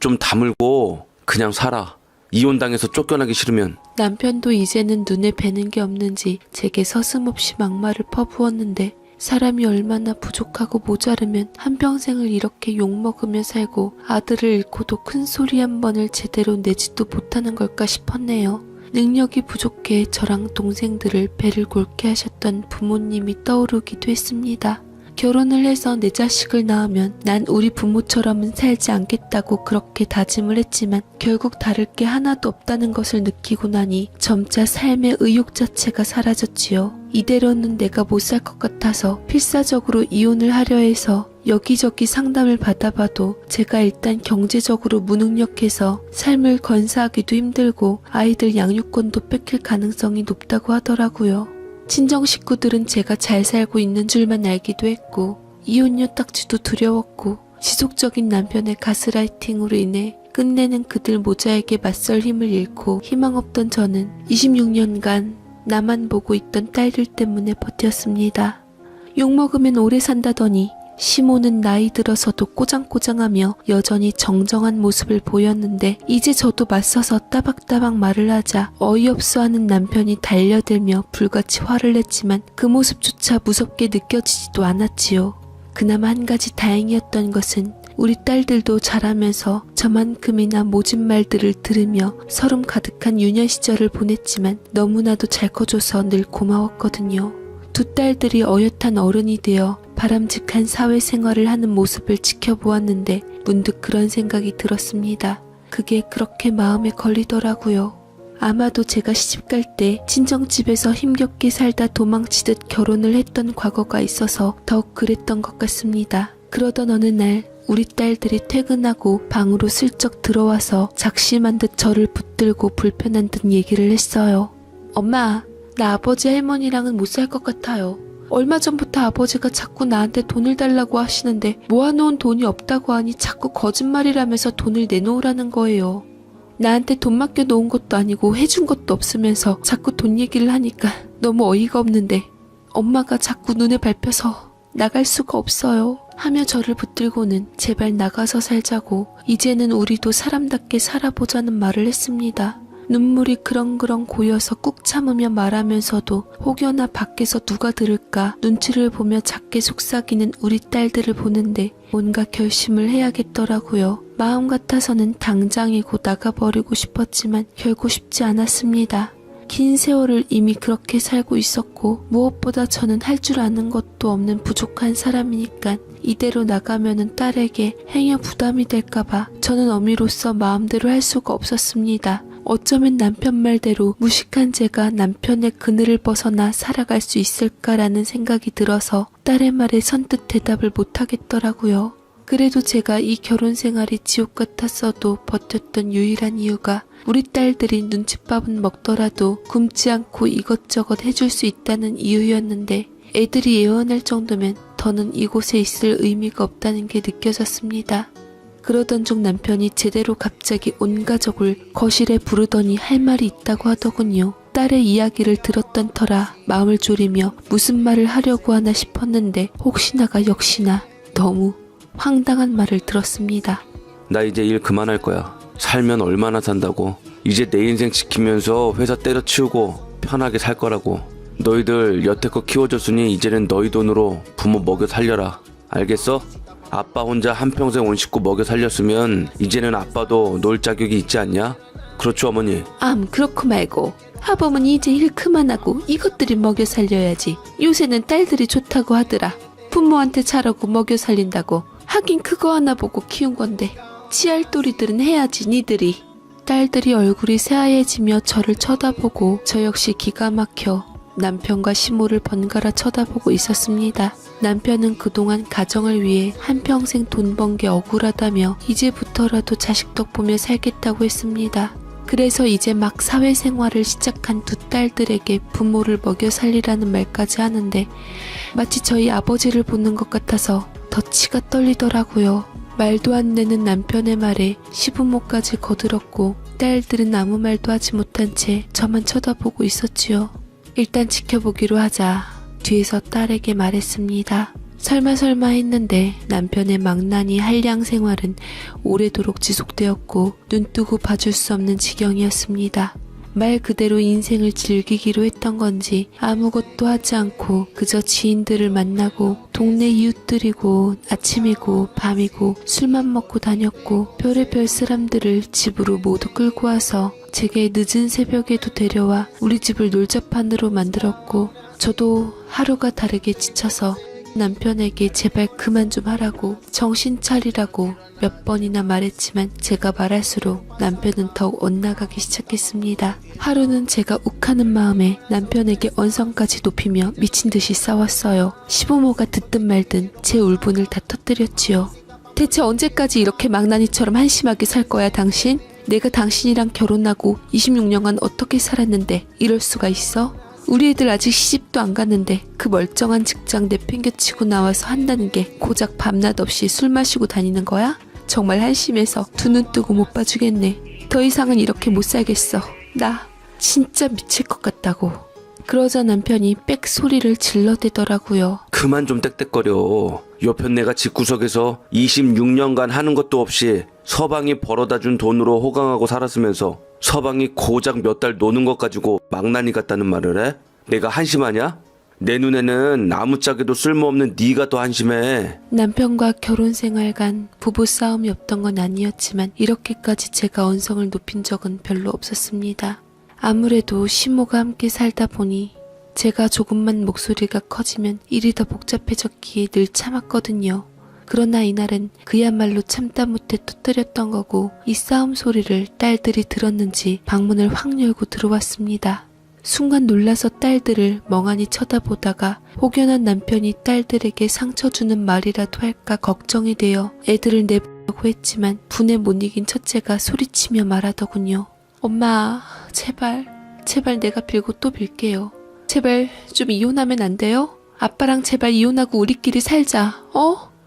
좀 다물고 그냥 살아. 이혼당해서 쫓겨나기 싫으면. 남편도 이제는 눈에 뵈는 게 없는지 제게 서슴없이 막말을 퍼부었는데 사람이 얼마나 부족하고 모자르면 한평생을 이렇게 욕먹으며 살고 아들을 잃고도 큰 소리 한 번을 제대로 내지도 못하는 걸까 싶었네요. 능력이 부족해 저랑 동생들을 배를 골게 하셨던 부모님이 떠오르기도 했습니다. 결혼을 해서 내 자식을 낳으면 난 우리 부모처럼은 살지 않겠다고 그렇게 다짐을 했지만 결국 다를 게 하나도 없다는 것을 느끼고 나니 점차 삶의 의욕 자체가 사라졌지요. 이대로는 내가 못 살 것 같아서 필사적으로 이혼을 하려 해서 여기저기 상담을 받아봐도 제가 일단 경제적으로 무능력해서 삶을 건사하기도 힘들고 아이들 양육권도 뺏길 가능성이 높다고 하더라고요. 친정 식구들은 제가 잘 살고 있는 줄만 알기도 했고 이혼녀 딱지도 두려웠고 지속적인 남편의 가스라이팅으로 인해 끝내는 그들 모자에게 맞설 힘을 잃고 희망 없던 저는 26년간 나만 보고 있던 딸들 때문에 버텼습니다. 욕먹으면 오래 산다더니 시모는 나이 들어서도 꼬장꼬장하며 여전히 정정한 모습을 보였는데 이제 저도 맞서서 따박따박 말을 하자 어이없어하는 남편이 달려들며 불같이 화를 냈지만 그 모습조차 무섭게 느껴지지도 않았지요. 그나마 한 가지 다행이었던 것은 우리 딸들도 자라면서 저만큼이나 모진 말들을 들으며 서름 가득한 유년 시절을 보냈지만 너무나도 잘 커줘서 늘 고마웠거든요. 두 딸들이 어엿한 어른이 되어 바람직한 사회생활을 하는 모습을 지켜보았는데 문득 그런 생각이 들었습니다. 그게 그렇게 마음에 걸리더라고요. 아마도 제가 시집갈 때 친정집에서 힘겹게 살다 도망치듯 결혼을 했던 과거가 있어서 더욱 그랬던 것 같습니다. 그러던 어느 날 우리 딸들이 퇴근하고 방으로 슬쩍 들어와서 작심한 듯 저를 붙들고 불편한 듯 얘기를 했어요. 엄마, 나 아버지 할머니랑은 못 살 것 같아요. 얼마 전부터 아버지가 자꾸 나한테 돈을 달라고 하시는데 모아놓은 돈이 없다고 하니 자꾸 거짓말이라면서 돈을 내놓으라는 거예요. 나한테 돈 맡겨놓은 것도 아니고 해준 것도 없으면서 자꾸 돈 얘기를 하니까 너무 어이가 없는데 엄마가 자꾸 눈에 밟혀서 나갈 수가 없어요. 하며 저를 붙들고는 제발 나가서 살자고 이제는 우리도 사람답게 살아보자는 말을 했습니다. 눈물이 그렁그렁 고여서 꾹 참으며 말하면서도 혹여나 밖에서 누가 들을까 눈치를 보며 작게 속삭이는 우리 딸들을 보는데 뭔가 결심을 해야겠더라고요. 마음 같아서는 당장이고 나가버리고 싶었지만 결국 쉽지 않았습니다. 긴 세월을 이미 그렇게 살고 있었고 무엇보다 저는 할 줄 아는 것도 없는 부족한 사람이니까 이대로 나가면은 딸에게 행여 부담이 될까봐 저는 어미로서 마음대로 할 수가 없었습니다. 어쩌면 남편 말대로 무식한 제가 남편의 그늘을 벗어나 살아갈 수 있을까라는 생각이 들어서 딸의 말에 선뜻 대답을 못하겠더라고요. 그래도 제가 이 결혼 생활이 지옥 같았어도 버텼던 유일한 이유가 우리 딸들이 눈칫밥은 먹더라도 굶지 않고 이것저것 해줄 수 있다는 이유였는데 애들이 예언할 정도면 더는 이곳에 있을 의미가 없다는 게 느껴졌습니다. 그러던 중 남편이 제대로 갑자기 온 가족을 거실에 부르더니 할 말이 있다고 하더군요. 딸의 이야기를 들었던 터라 마음을 졸이며 무슨 말을 하려고 하나 싶었는데 혹시나가 역시나 너무 황당한 말을 들었습니다. 나 이제 일 그만할 거야. 살면 얼마나 산다고. 이제 내 인생 지키면서 회사 때려치우고 편하게 살 거라고. 너희들 여태껏 키워줬으니 이제는 너희 돈으로 부모 먹여 살려라. 알겠어? 아빠 혼자 한평생 온 식구 먹여 살렸으면 이제는 아빠도 놀 자격이 있지 않냐? 그렇죠 어머니? 그렇고 말고 하범은 이제 일 그만하고 이것들이 먹여 살려야지. 요새는 딸들이 좋다고 하더라. 부모한테 잘하고 먹여 살린다고. 하긴 그거 하나 보고 키운 건데 치알또리들은 해야지 니들이. 딸들이 얼굴이 새하얘지며 저를 쳐다보고 저 역시 기가 막혀 남편과 시모를 번갈아 쳐다보고 있었습니다. 남편은 그동안 가정을 위해 한평생 돈 번 게 억울하다며 이제부터라도 자식 덕 보며 살겠다고 했습니다. 그래서 이제 막 사회생활을 시작한 두 딸들에게 부모를 먹여 살리라는 말까지 하는데 마치 저희 아버지를 보는 것 같아서 더 치가 떨리더라고요. 말도 안 되는 남편의 말에 시부모까지 거들었고 딸들은 아무 말도 하지 못한 채 저만 쳐다보고 있었지요. 일단 지켜보기로 하자. 뒤에서 딸에게 말했습니다. 설마 했는데 남편의 망나니 한량 생활은 오래도록 지속되었고 눈뜨고 봐줄 수 없는 지경이었습니다. 말 그대로 인생을 즐기기로 했던 건지 아무것도 하지 않고 그저 지인들을 만나고 동네 이웃들이고 아침이고 밤이고 술만 먹고 다녔고 별의별 사람들을 집으로 모두 끌고 와서 제게 늦은 새벽에도 데려와 우리 집을 놀자판으로 만들었고 저도 하루가 다르게 지쳐서 남편에게 제발 그만 좀 하라고 정신 차리라고 몇 번이나 말했지만 제가 말할수록 남편은 더욱 엇나가기 시작했습니다. 하루는 제가 욱하는 마음에 남편에게 언성까지 높이며 미친 듯이 싸웠어요. 시부모가 듣든 말든 제 울분을 다 터뜨렸지요. 대체 언제까지 이렇게 망나니처럼 한심하게 살 거야 당신? 내가 당신이랑 결혼하고 26년간 어떻게 살았는데 이럴 수가 있어? 우리 애들 아직 시집도 안 갔는데 그 멀쩡한 직장 내팽개치고 나와서 한다는 게 고작 밤낮 없이 술 마시고 다니는 거야? 정말 한심해서 두 눈 뜨고 못 봐주겠네. 더 이상은 이렇게 못 살겠어. 나 진짜 미칠 것 같다고. 그러자 남편이 빽 소리를 질러대더라고요. 그만 좀 떽떽거려. 옆편 내가 집구석에서 26년간 하는 것도 없이 서방이 벌어다준 돈으로 호강하고 살았으면서 서방이 고작 몇 달 노는 것 가지고 망나니 같다는 말을 해? 내가 한심하냐? 내 눈에는 아무짝에도 쓸모없는 네가 더 한심해. 남편과 결혼생활간 부부싸움이 없던 건 아니었지만 이렇게까지 제가 언성을 높인 적은 별로 없었습니다. 아무래도 시모가 함께 살다 보니 제가 조금만 목소리가 커지면 일이 더 복잡해졌기에 늘 참았거든요. 그러나 이날은 그야말로 참다 못해 터뜨렸던 거고 이 싸움 소리를 딸들이 들었는지 방문을 확 열고 들어왔습니다. 순간 놀라서 딸들을 멍하니 쳐다보다가 혹여나 남편이 딸들에게 상처 주는 말이라도 할까 걱정이 되어 애들을 내보려고 했지만 분에 못 이긴 첫째가 소리치며 말하더군요. 엄마, 제발 내가 빌고 또 빌게요. 제발 좀 이혼하면 안 돼요? 아빠랑 제발 이혼하고 우리끼리 살자.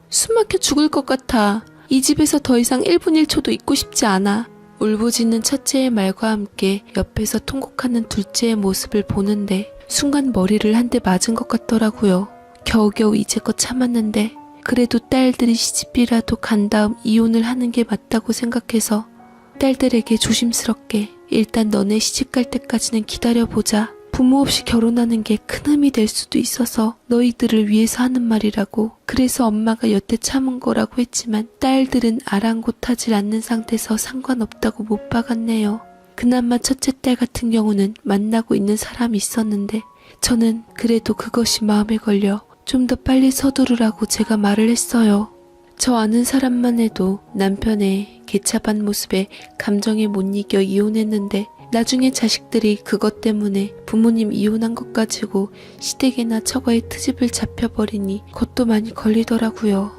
숨 막혀 죽을 것 같아. 이 집에서 더 이상 1분 1초도 있고 싶지 않아. 울부짖는 첫째의 말과 함께 옆에서 통곡하는 둘째의 모습을 보는데 순간 머리를 한 대 맞은 것 같더라고요. 겨우겨우 이제껏 참았는데 그래도 딸들이 시집이라도 간 다음 이혼을 하는 게 맞다고 생각해서 딸들에게 조심스럽게 일단 너네 시집갈 때까지는 기다려보자. 부모 없이 결혼하는 게 큰 흠이 될 수도 있어서 너희들을 위해서 하는 말이라고. 그래서 엄마가 여태 참은 거라고 했지만 딸들은 아랑곳하지 않는 상태에서 상관없다고 못 박았네요. 그나마 첫째 딸 같은 경우는 만나고 있는 사람이 있었는데 저는 그래도 그것이 마음에 걸려 좀 더 빨리 서두르라고 제가 말을 했어요. 저 아는 사람만 해도 남편의 개차반 모습에 감정에 못 이겨 이혼했는데 나중에 자식들이 그것 때문에 부모님 이혼한 것 가지고 시댁이나 처가에 트집을 잡혀버리니 것도 많이 걸리더라고요.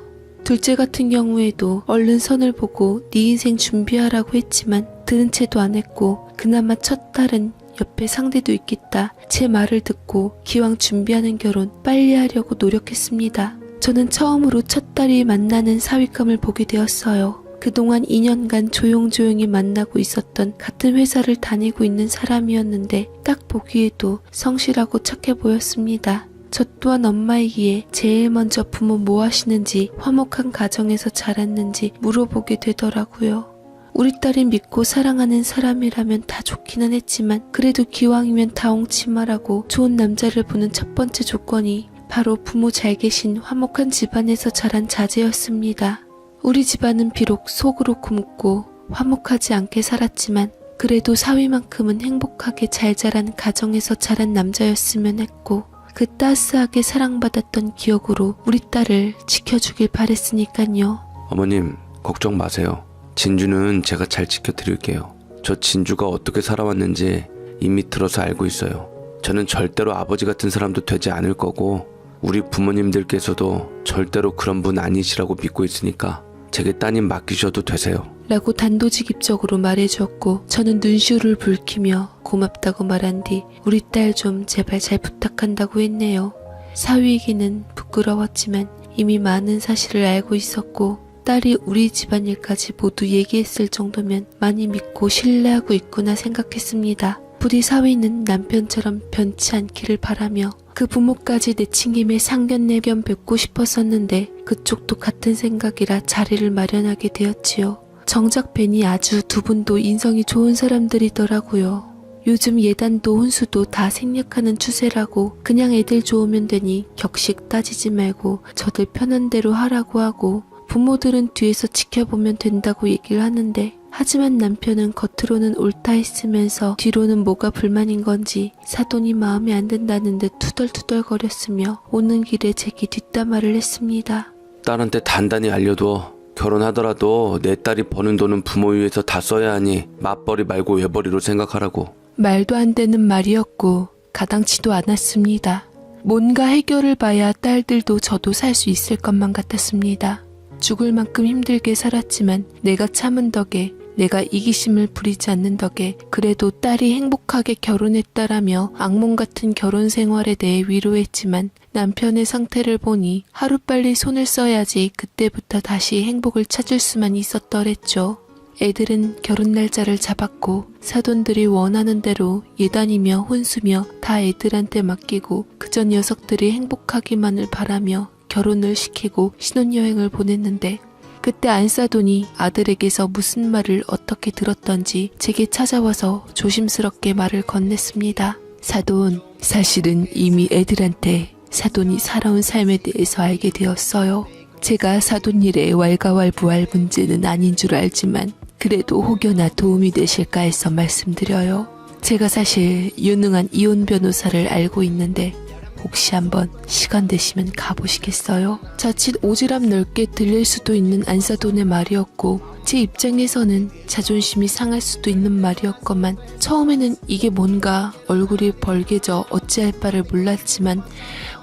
둘째 같은 경우에도 얼른 선을 보고 네 인생 준비하라고 했지만 들은 채도 안 했고 그나마 첫 딸은 옆에 상대도 있겠다 제 말을 듣고 기왕 준비하는 결혼 빨리 하려고 노력했습니다. 저는 처음으로 첫 딸이 만나는 사윗감을 보게 되었어요. 그동안 2년간 조용조용히 만나고 있었던 같은 회사를 다니고 있는 사람이었는데 딱 보기에도 성실하고 착해 보였습니다. 저 또한 엄마이기에 제일 먼저 부모 뭐 하시는지 화목한 가정에서 자랐는지 물어보게 되더라고요. 우리 딸이 믿고 사랑하는 사람이라면 다 좋기는 했지만 그래도 기왕이면 다홍치마라고 좋은 남자를 보는 첫 번째 조건이 바로 부모 잘 계신 화목한 집안에서 자란 자제였습니다. 우리 집안은 비록 속으로 굶고 화목하지 않게 살았지만 그래도 사위만큼은 행복하게 잘 자란 가정에서 자란 남자였으면 했고 그 따스하게 사랑받았던 기억으로 우리 딸을 지켜주길 바랬으니깐요. 어머님, 걱정 마세요. 진주는 제가 잘 지켜드릴게요. 저 진주가 어떻게 살아왔는지 이미 들어서 알고 있어요. 저는 절대로 아버지 같은 사람도 되지 않을 거고 우리 부모님들께서도 절대로 그런 분 아니시라고 믿고 있으니까 제게 따님 맡기셔도 되세요. 라고 단도직입적으로 말해주었고 저는 눈시울을 붉히며 고맙다고 말한 뒤 우리 딸 좀 제발 잘 부탁한다고 했네요. 사위에게는 부끄러웠지만 이미 많은 사실을 알고 있었고 딸이 우리 집안일까지 모두 얘기했을 정도면 많이 믿고 신뢰하고 있구나 생각했습니다. 부디 사위는 남편처럼 변치 않기를 바라며 그 부모까지 내친김에 상견례 겸 뵙고 싶었었는데 그쪽도 같은 생각이라 자리를 마련하게 되었지요. 정작 뵈니 아주 두 분도 인성이 좋은 사람들이더라고요. 요즘 예단도 혼수도 다 생략하는 추세라고 그냥 애들 좋으면 되니 격식 따지지 말고 저들 편한 대로 하라고 하고 부모들은 뒤에서 지켜보면 된다고 얘기를 하는데 하지만 남편은 겉으로는 옳다 했으면서 뒤로는 뭐가 불만인 건지 사돈이 마음에 안 든다는 듯 투덜투덜거렸으며 오는 길에 제게 뒷담화를 했습니다. 딸한테 단단히 알려둬. 결혼하더라도 내 딸이 버는 돈은 부모 위해서 다 써야 하니 맞벌이 말고 외벌이로 생각하라고. 말도 안 되는 말이었고 가당치도 않았습니다. 뭔가 해결을 봐야 딸들도 저도 살 수 있을 것만 같았습니다. 죽을 만큼 힘들게 살았지만 내가 참은 덕에 내가 이기심을 부리지 않는 덕에 그래도 딸이 행복하게 결혼했다라며 악몽 같은 결혼 생활에 대해 위로했지만 남편의 상태를 보니 하루빨리 손을 써야지 그때부터 다시 행복을 찾을 수만 있었더랬죠. 애들은 결혼 날짜를 잡았고 사돈들이 원하는 대로 예단이며 혼수며 다 애들한테 맡기고 그저 녀석들이 행복하기만을 바라며 결혼을 시키고 신혼여행을 보냈는데 그때 안사돈이 아들에게서 무슨 말을 어떻게 들었던지 제게 찾아와서 조심스럽게 말을 건넸습니다. 사돈, 사실은 이미 애들한테 사돈이 살아온 삶에 대해서 알게 되었어요. 제가 사돈 일에 왈가왈부할 문제는 아닌 줄 알지만 그래도 혹여나 도움이 되실까 해서 말씀드려요. 제가 사실 유능한 이혼 변호사를 알고 있는데 혹시 한번 시간 되시면 가보시겠어요? 자칫 오지랖 넓게 들릴 수도 있는 안사돈의 말이었고 제 입장에서는 자존심이 상할 수도 있는 말이었건만 처음에는 이게 뭔가 얼굴이 벌개져 어찌할 바를 몰랐지만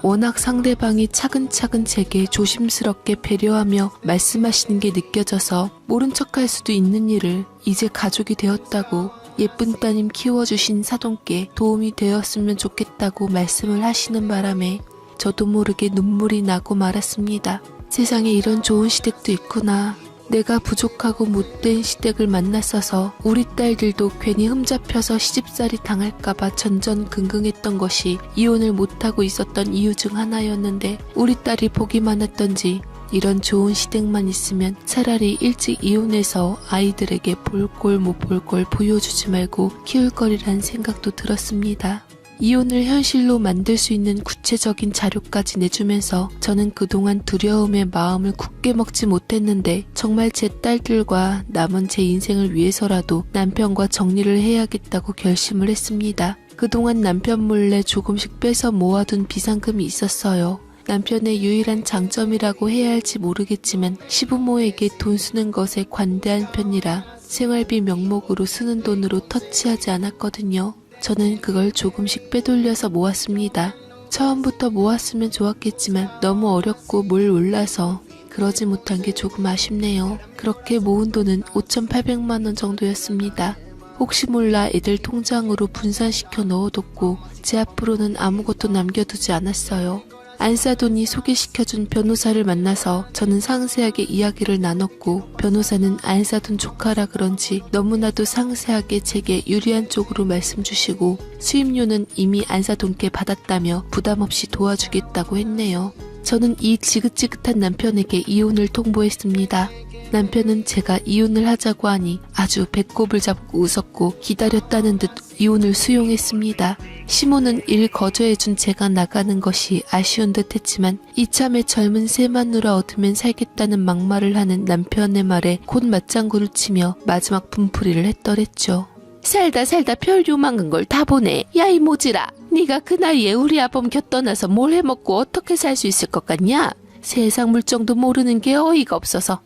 워낙 상대방이 차근차근 제게 조심스럽게 배려하며 말씀하시는 게 느껴져서 모른 척할 수도 있는 일을 이제 가족이 되었다고 예쁜 따님 키워주신 사돈께 도움이 되었으면 좋겠다고 말씀을 하시는 바람에 저도 모르게 눈물이 나고 말았습니다. 세상에 이런 좋은 시댁도 있구나. 내가 부족하고 못된 시댁을 만났어서 우리 딸들도 괜히 흠잡혀서 시집살이 당할까봐 전전긍긍했던 것이 이혼을 못하고 있었던 이유 중 하나였는데 우리 딸이 복이 많았던지 이런 좋은 시댁만 있으면 차라리 일찍 이혼해서 아이들에게 볼 꼴 못 볼 꼴 보여주지 말고 키울 거리란 생각도 들었습니다. 이혼을 현실로 만들 수 있는 구체적인 자료까지 내주면서 저는 그동안 두려움에 마음을 굳게 먹지 못했는데 정말 제 딸들과 남은 제 인생을 위해서라도 남편과 정리를 해야겠다고 결심을 했습니다. 그동안 남편 몰래 조금씩 빼서 모아둔 비상금이 있었어요. 남편의 유일한 장점이라고 해야 할지 모르겠지만 시부모에게 돈 쓰는 것에 관대한 편이라 생활비 명목으로 쓰는 돈으로 터치하지 않았거든요. 저는 그걸 조금씩 빼돌려서 모았습니다. 처음부터 모았으면 좋았겠지만 너무 어렵고 뭘 몰라서 그러지 못한 게 조금 아쉽네요. 그렇게 모은 돈은 5,800만 원 정도였습니다. 혹시 몰라 애들 통장으로 분산시켜 넣어뒀고 제 앞으로는 아무것도 남겨두지 않았어요. 안사돈이 소개시켜준 변호사를 만나서 저는 상세하게 이야기를 나눴고 변호사는 안사돈 조카라 그런지 너무나도 상세하게 제게 유리한 쪽으로 말씀 주시고 수임료는 이미 안사돈께 받았다며 부담없이 도와주겠다고 했네요. 저는 이 지긋지긋한 남편에게 이혼을 통보했습니다. 남편은 제가 이혼을 하자고 하니 아주 배꼽을 잡고 웃었고 기다렸다는 듯 이혼을 수용했습니다. 시모는 일 거저해준 제가 나가는 것이 아쉬운 듯 했지만 이참에 젊은 새 마누라 얻으면 살겠다는 막말을 하는 남편의 말에 곧 맞장구를 치며 마지막 분풀이를 했더랬죠. 살다 별 요만한 걸 다 보네. 야 이 모지라, 네가 그 나이에 우리 아범 곁떠나서 뭘 해먹고 어떻게 살 수 있을 것 같냐? 세상 물정도 모르는 게 어이가 없어서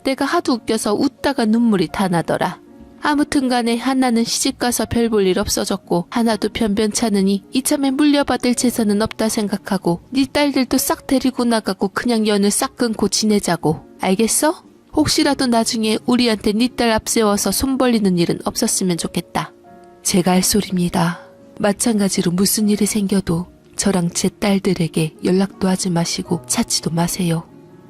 내가 하도 웃겨서 웃다가 눈물이 다 나더라. 아무튼 간에 하나는 시집가서 별 볼 일 없어졌고 하나도 변변찮으니 이참에 물려받을 재산은 없다 생각하고 네 딸들도 싹 데리고 나가고 그냥 연을 싹 끊고 지내자고. 알겠어? 혹시라도 나중에 우리한테 네 딸 앞세워서 손 벌리는 일은 없었으면 좋겠다. 제가 할 소리입니다. 마찬가지로 무슨 일이 생겨도 저랑 제 딸들에게 연락도 하지 마시고 찾지도 마세요.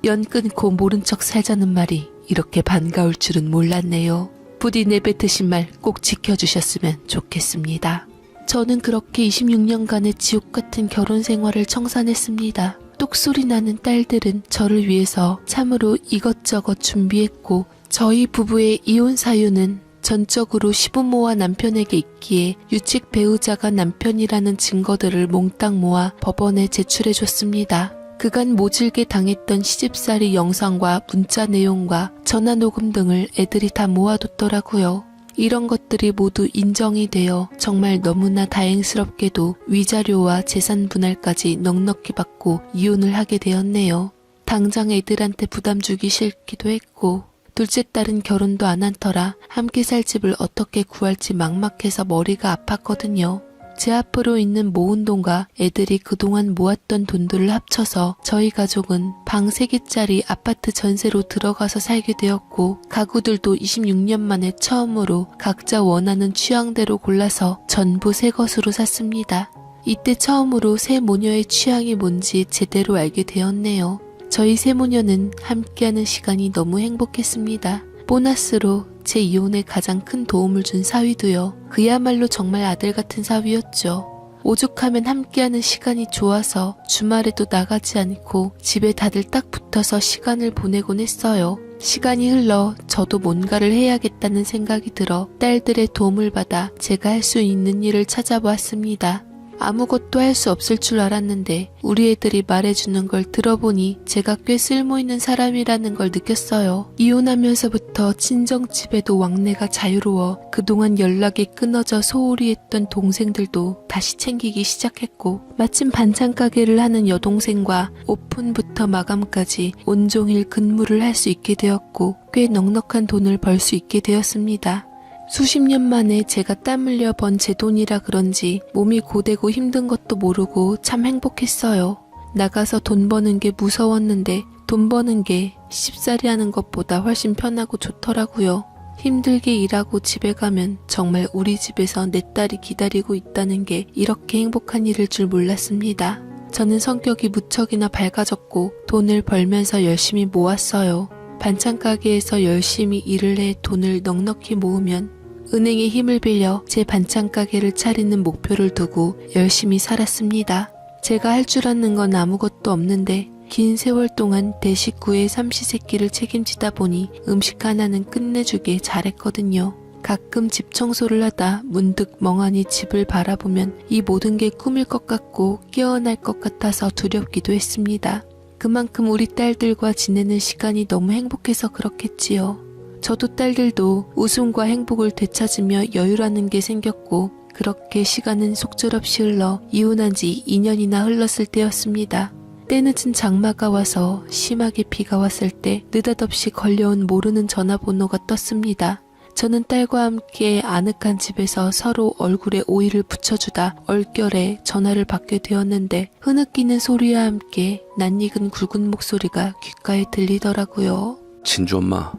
연 끊고 모른 척 살자는 말이 이렇게 반가울 줄은 몰랐네요. 부디 내뱉으신 말 꼭 지켜주셨으면 좋겠습니다. 저는 그렇게 26년간의 지옥 같은 결혼 생활을 청산했습니다. 똑소리 나는 딸들은 저를 위해서 참으로 이것저것 준비했고, 저희 부부의 이혼 사유는 전적으로 시부모와 남편에게 있기에 유책 배우자가 남편이라는 증거들을 몽땅 모아 법원에 제출해줬습니다. 그간 모질게 당했던 시집살이 영상과 문자 내용과 전화 녹음 등을 애들이 다 모아뒀더라고요. 이런 것들이 모두 인정이 되어 정말 너무나 다행스럽게도 위자료와 재산 분할까지 넉넉히 받고 이혼을 하게 되었네요. 당장 애들한테 부담 주기 싫기도 했고, 둘째 딸은 결혼도 안 한 터라 함께 살 집을 어떻게 구할지 막막해서 머리가 아팠거든요. 제 앞으로 있는 모은 돈과 애들이 그동안 모았던 돈들을 합쳐서 저희 가족은 방 3개짜리 아파트 전세로 들어가서 살게 되었고, 가구들도 26년 만에 처음으로 각자 원하는 취향대로 골라서 전부 새 것으로 샀습니다. 이때 처음으로 새 모녀의 취향이 뭔지 제대로 알게 되었네요. 저희 세 모녀는 함께하는 시간이 너무 행복했습니다. 보너스로 제 이혼에 가장 큰 도움을 준 사위도요. 그야말로 정말 아들 같은 사위였죠. 오죽하면 함께하는 시간이 좋아서 주말에도 나가지 않고 집에 다들 딱 붙어서 시간을 보내곤 했어요. 시간이 흘러 저도 뭔가를 해야겠다는 생각이 들어 딸들의 도움을 받아 제가 할 수 있는 일을 찾아보았습니다. 아무것도 할 수 없을 줄 알았는데 우리 애들이 말해주는 걸 들어보니 제가 꽤 쓸모있는 사람이라는 걸 느꼈어요. 이혼하면서부터 친정집에도 왕래가 자유로워 그동안 연락이 끊어져 소홀히 했던 동생들도 다시 챙기기 시작했고, 마침 반찬 가게를 하는 여동생과 오픈부터 마감까지 온종일 근무를 할 수 있게 되었고, 꽤 넉넉한 돈을 벌 수 있게 되었습니다. 수십 년 만에 제가 땀 흘려 번 제 돈이라 그런지 몸이 고되고 힘든 것도 모르고 참 행복했어요. 나가서 돈 버는 게 무서웠는데 돈 버는 게 시집살이 하는 것보다 훨씬 편하고 좋더라고요. 힘들게 일하고 집에 가면 정말 우리 집에서 내 딸이 기다리고 있다는 게 이렇게 행복한 일일 줄 몰랐습니다. 저는 성격이 무척이나 밝아졌고 돈을 벌면서 열심히 모았어요. 반찬 가게에서 열심히 일을 해 돈을 넉넉히 모으면 은행의 힘을 빌려 제 반찬 가게를 차리는 목표를 두고 열심히 살았습니다. 제가 할 줄 아는 건 아무것도 없는데 긴 세월 동안 대식구의 삼시세끼를 책임지다 보니 음식 하나는 끝내주게 잘했거든요. 가끔 집 청소를 하다 문득 멍하니 집을 바라보면 이 모든 게 꿈일 것 같고 깨어날 것 같아서 두렵기도 했습니다. 그만큼 우리 딸들과 지내는 시간이 너무 행복해서 그렇겠지요. 저도 딸들도 웃음과 행복을 되찾으며 여유라는 게 생겼고, 그렇게 시간은 속절없이 흘러 이혼한 지 2년이나 흘렀을 때였습니다. 때늦은 장마가 와서 심하게 비가 왔을 때 느닷없이 걸려온 모르는 전화번호가 떴습니다. 저는 딸과 함께 아늑한 집에서 서로 얼굴에 오일을 붙여주다 얼결에 전화를 받게 되었는데, 흐느끼는 소리와 함께 낯익은 굵은 목소리가 귓가에 들리더라고요. 진주 엄마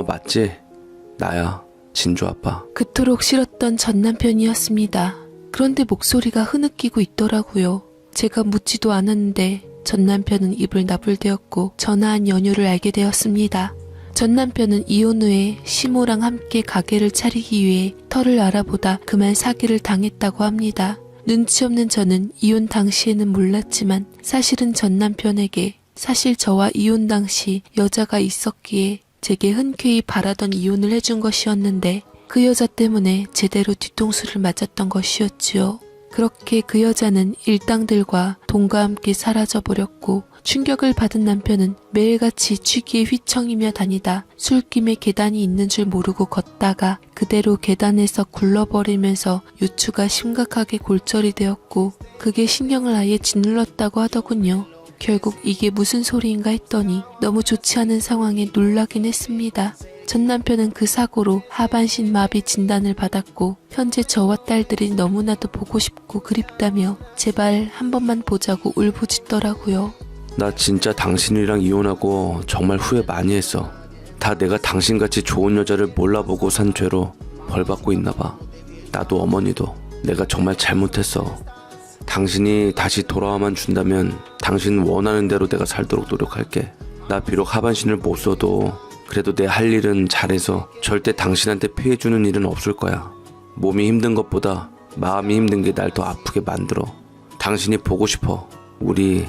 맞지? 나야, 진주 아빠. 그토록 싫었던 전 남편이었습니다. 그런데 목소리가 흐느끼고 있더라고요. 제가 묻지도 않았는데 전 남편은 입을 나불대었고 전화한 연유를 알게 되었습니다. 전 남편은 이혼 후에 시모랑 함께 가게를 차리기 위해 터를 알아보다 그만 사기를 당했다고 합니다. 눈치 없는 저는 이혼 당시에는 몰랐지만 사실은 전 남편에게 사실 저와 이혼 당시 여자가 있었기에 제게 흔쾌히 바라던 이혼을 해준 것이었는데, 그 여자 때문에 제대로 뒤통수를 맞았던 것이었지요. 그렇게 그 여자는 일당들과 돈과 함께 사라져버렸고, 충격을 받은 남편은 매일같이 취기에 휘청이며 다니다 술김에 계단이 있는 줄 모르고 걷다가 그대로 계단에서 굴러버리면서 유추가 심각하게 골절이 되었고, 그게 신경을 아예 짓눌렀다고 하더군요. 결국 이게 무슨 소리인가 했더니 너무 좋지 않은 상황에 놀라긴 했습니다. 전 남편은 그 사고로 하반신 마비 진단을 받았고, 현재 저와 딸들이 너무나도 보고 싶고 그립다며 제발 한 번만 보자고 울부짖더라고요. 나 진짜 당신이랑 이혼하고 정말 후회 많이 했어. 다 내가 당신같이 좋은 여자를 몰라보고 산 죄로 벌받고 있나봐. 나도 어머니도 내가 정말 잘못했어. 당신이 다시 돌아와만 준다면 당신 원하는 대로 내가 살도록 노력할게. 나 비록 하반신을 못 써도 그래도 내 할 일은 잘해서 절대 당신한테 피해주는 일은 없을 거야. 몸이 힘든 것보다 마음이 힘든 게 날 더 아프게 만들어. 당신이 보고 싶어. 우리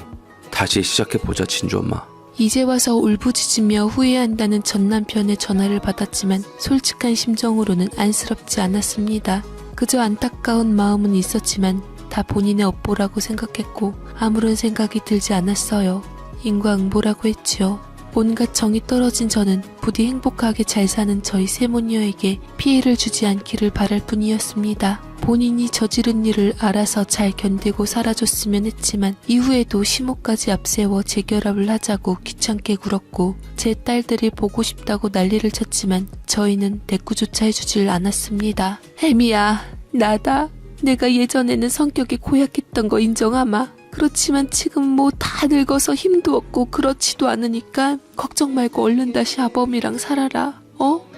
다시 시작해보자, 진주 엄마. 이제 와서 울부짖으며 후회한다는 전 남편의 전화를 받았지만 솔직한 심정으로는 안쓰럽지 않았습니다. 그저 안타까운 마음은 있었지만 다 본인의 업보라고 생각했고 아무런 생각이 들지 않았어요. 인과응보라고 했지요. 온갖 정이 떨어진 저는 부디 행복하게 잘 사는 저희 세모녀에게 피해를 주지 않기를 바랄 뿐이었습니다. 본인이 저지른 일을 알아서 잘 견디고 살아줬으면 했지만 이후에도 시모까지 앞세워 재결합을 하자고 귀찮게 굴었고 제 딸들이 보고 싶다고 난리를 쳤지만 저희는 대꾸조차 해주질 않았습니다. 혜미야, 나다. 내가 예전에는 성격이 고약했던 거 인정하마. 그렇지만 지금 뭐 다 늙어서 힘도 없고 그렇지도 않으니까 걱정 말고 얼른 다시 아범이랑 살아라.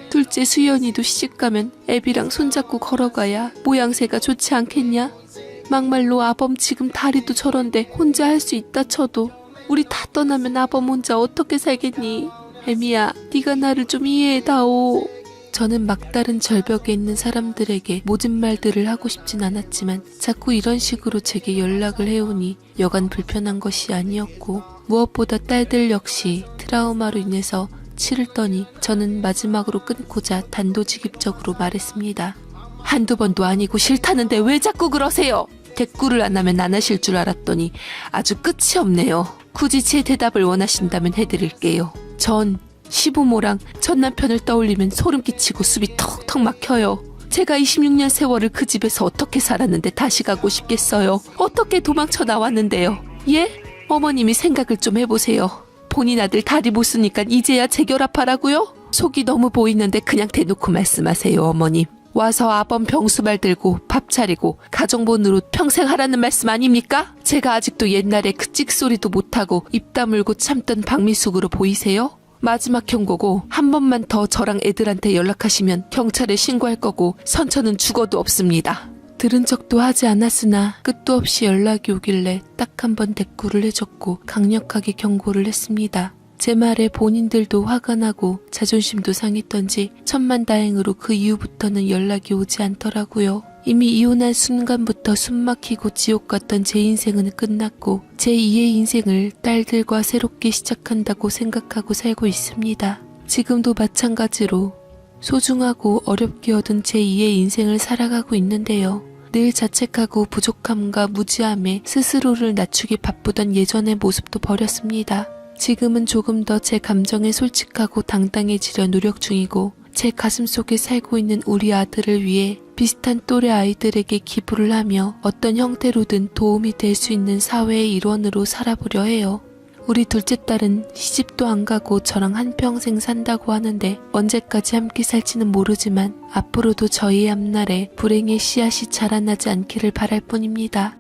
둘째 수연이도 시집가면 애비랑 손잡고 걸어가야 모양새가 좋지 않겠냐? 막말로 아범 지금 다리도 저런데 혼자 할 수 있다 쳐도 우리 다 떠나면 아범 혼자 어떻게 살겠니? 애미야, 네가 나를 좀 이해해다오. 저는 막다른 절벽에 있는 사람들에게 모진 말들을 하고 싶진 않았지만 자꾸 이런 식으로 제게 연락을 해오니 여간 불편한 것이 아니었고 무엇보다 딸들 역시 트라우마로 인해서 치를 떠니 저는 마지막으로 끊고자 단도직입적으로 말했습니다. 한두 번도 아니고 싫다는데 왜 자꾸 그러세요? 대꾸를 안 하면 안 하실 줄 알았더니 아주 끝이 없네요. 굳이 제 대답을 원하신다면 해드릴게요. 전 시부모랑 전 남편을 떠올리면 소름 끼치고 숨이 턱턱 막혀요. 제가 26년 세월을 그 집에서 어떻게 살았는데 다시 가고 싶겠어요? 어떻게 도망쳐 나왔는데요? 예? 어머님이 생각을 좀 해보세요. 본인 아들 다리 못 쓰니까 이제야 재결합하라고요? 속이 너무 보이는데 그냥 대놓고 말씀하세요, 어머님. 와서 아범 병수발 들고 밥 차리고 가정본으로 평생 하라는 말씀 아닙니까? 제가 아직도 옛날에 그 찍소리도 못하고 입 다물고 참던 박미숙으로 보이세요? 마지막 경고고 한 번만 더 저랑 애들한테 연락하시면 경찰에 신고할 거고 선처는 죽어도 없습니다. 들은 척도 하지 않았으나 끝도 없이 연락이 오길래 딱 한 번 대꾸를 해줬고 강력하게 경고를 했습니다. 제 말에 본인들도 화가 나고 자존심도 상했던지 천만다행으로 그 이후부터는 연락이 오지 않더라고요. 이미 이혼한 순간부터 숨막히고 지옥 같던 제 인생은 끝났고 제2의 인생을 딸들과 새롭게 시작한다고 생각하고 살고 있습니다. 지금도 마찬가지로 소중하고 어렵게 얻은 제2의 인생을 살아가고 있는데요. 늘 자책하고 부족함과 무지함에 스스로를 낮추기 바쁘던 예전의 모습도 버렸습니다. 지금은 조금 더 제 감정에 솔직하고 당당해지려 노력 중이고 제 가슴속에 살고 있는 우리 아들을 위해 비슷한 또래 아이들에게 기부를 하며 어떤 형태로든 도움이 될 수 있는 사회의 일원으로 살아보려 해요. 우리 둘째 딸은 시집도 안 가고 저랑 한평생 산다고 하는데 언제까지 함께 살지는 모르지만 앞으로도 저희의 앞날에 불행의 씨앗이 자라나지 않기를 바랄 뿐입니다.